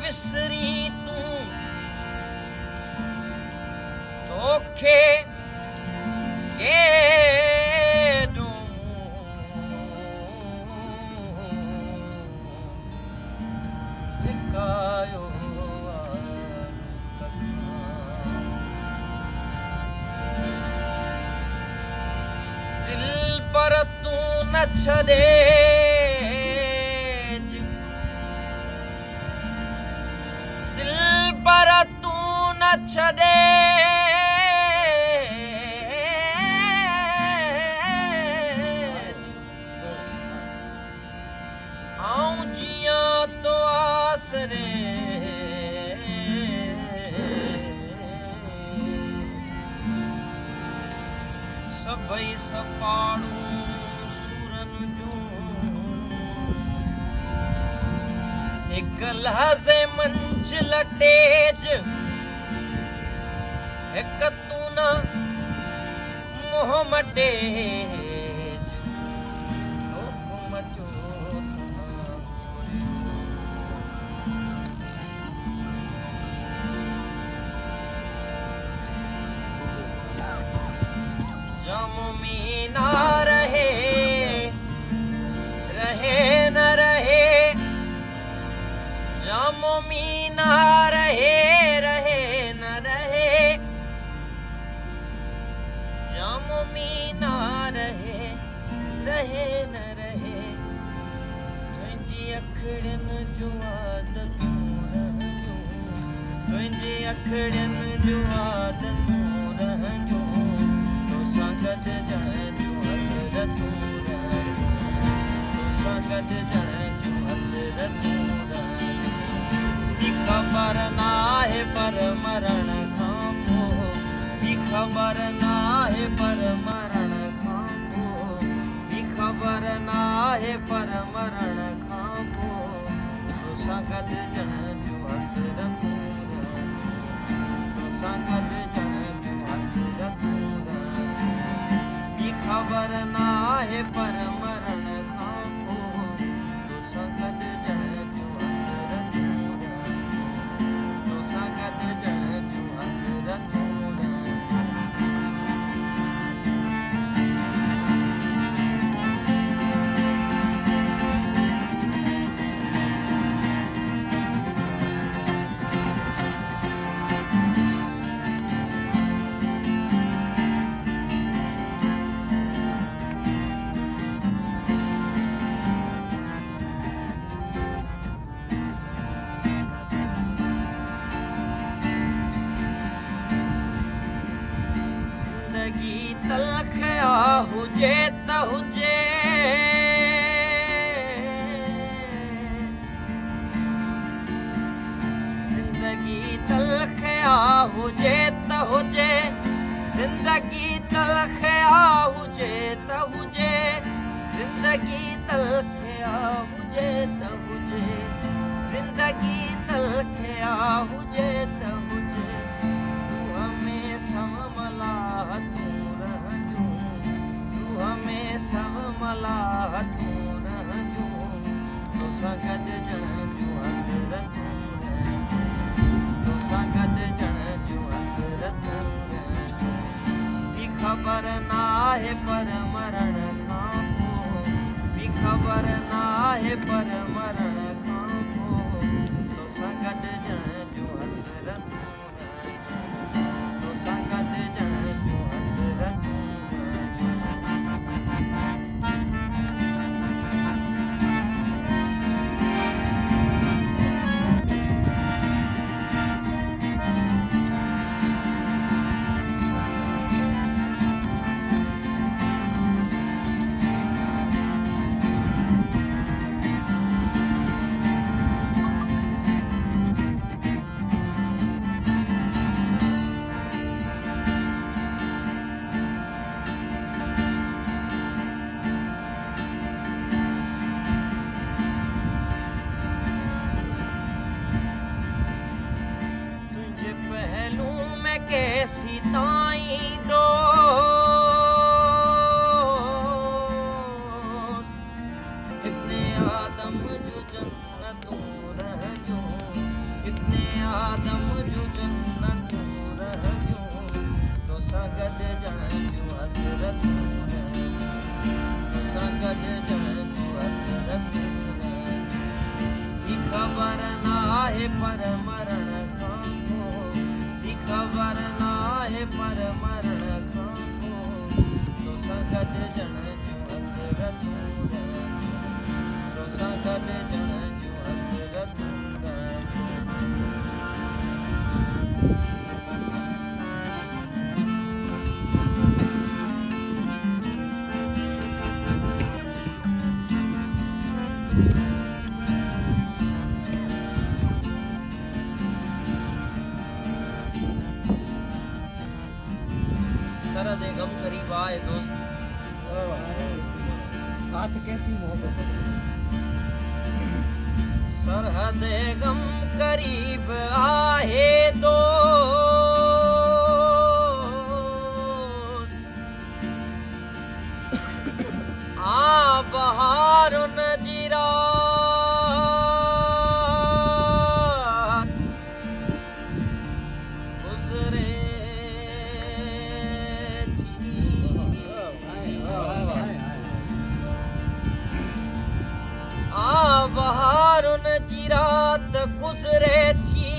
विसरी तू तोखे के कायो दिल पर तू न छदे दिल पर तू न छदे आऊं जिया तो आसरे सबई सपाड़ू सूरन जो एक लहज़े मंजिल तेज एक तू न मोह मटेज जामुमी ना रहे रहे न रहे जामुमी ना रहे रहे न रहे जामुमी ना रहे रहे न रहे तुझी अखड़न जो आदतूं रहंदियूं तुझी अखड़न जो आदतूं रहंदियूं गड जण जूं हसरतूं तोसां गड जण जूं हसरतूं दी ख़बर नाहे पर मरण खां पोइ दी ख़बर नाहे पर मरण खां पोइ दी ख़बर नाहे पर मरण खां पोइ तोसां गड जण जूं हसरतूं तोसां गड जण जूं हसरतूं खबर नाहे पर मरण खां पोइ तोसां गॾु ॼण जूं हसरतूं तोसां गॾु ॼण जूं हसरतूं तलखया हुजे त हुजे ज़िंदगी तलखया हुजे त हुजे ज़िंदगी तलखया हुजे त हुजे ज़िंदगी तलखया हुजे त हुजे ज़िंदगी तलखया हुजे त हुजे तू हमें सममलाहतूं हमें सब मलाहतूं रहंदियूं तोसां गॾु ॼण जूं हसरतूं तोसां गॾु ॼण जूं हसरतूं बि ख़बर नाहे पर मरण खां पोइ बि ख़बर नाहे पर मरण खां पोइ तोसां गॾु ॼण जूं हसरतूं तोसां गॾु ॼण जूं हसरतूं कैसी ताई दोस्त इब्ने आदम जो जन्नतूं रहंदियूं जण जो हसरत खबर ना है पर मरण खां पोइ खबर ना है पर मरण खां पोइ तोसां गॾु जण जो हसरत तोसां गॾु जण जो हसरत सरहद गम करीब आए दोस्त साथ कैसी मोहब्बत सरहद गम करीब आए दोस्त आ बहारुन जी रात गुजरे बहारुन जी रात गुज़रे थी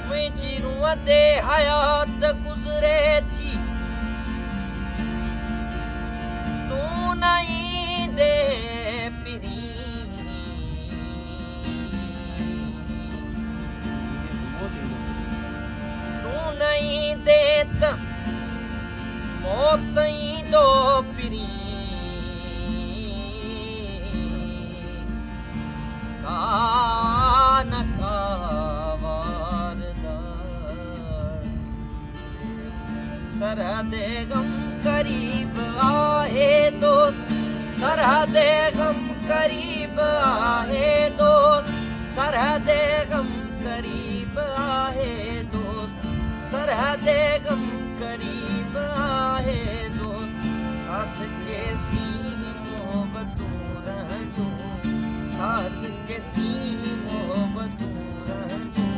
मुंहिंजी रूह ते हयात गुज़रे थी तूं न ईंदे पिरी तूं न ईंदे त मौत ईंदो पिरी सरहद गम करीब आहे दोस्त सरहद गम करीब आहे दोस्त सरहद गम करीब आहे दोस्त सरहद गम करीब आहे दोस्त साथ के सी मोहब्बतूं रहंदू साथ के सी मोहब्बतूं रहंदू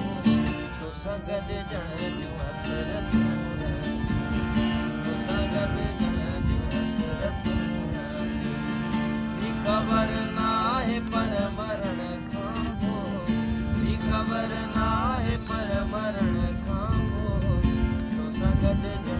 तोसां गॾु जण जो हसरत खबर ना है पर मरण खां पोइ खबर ना है पर मरण खां पोइ तोसां गॾु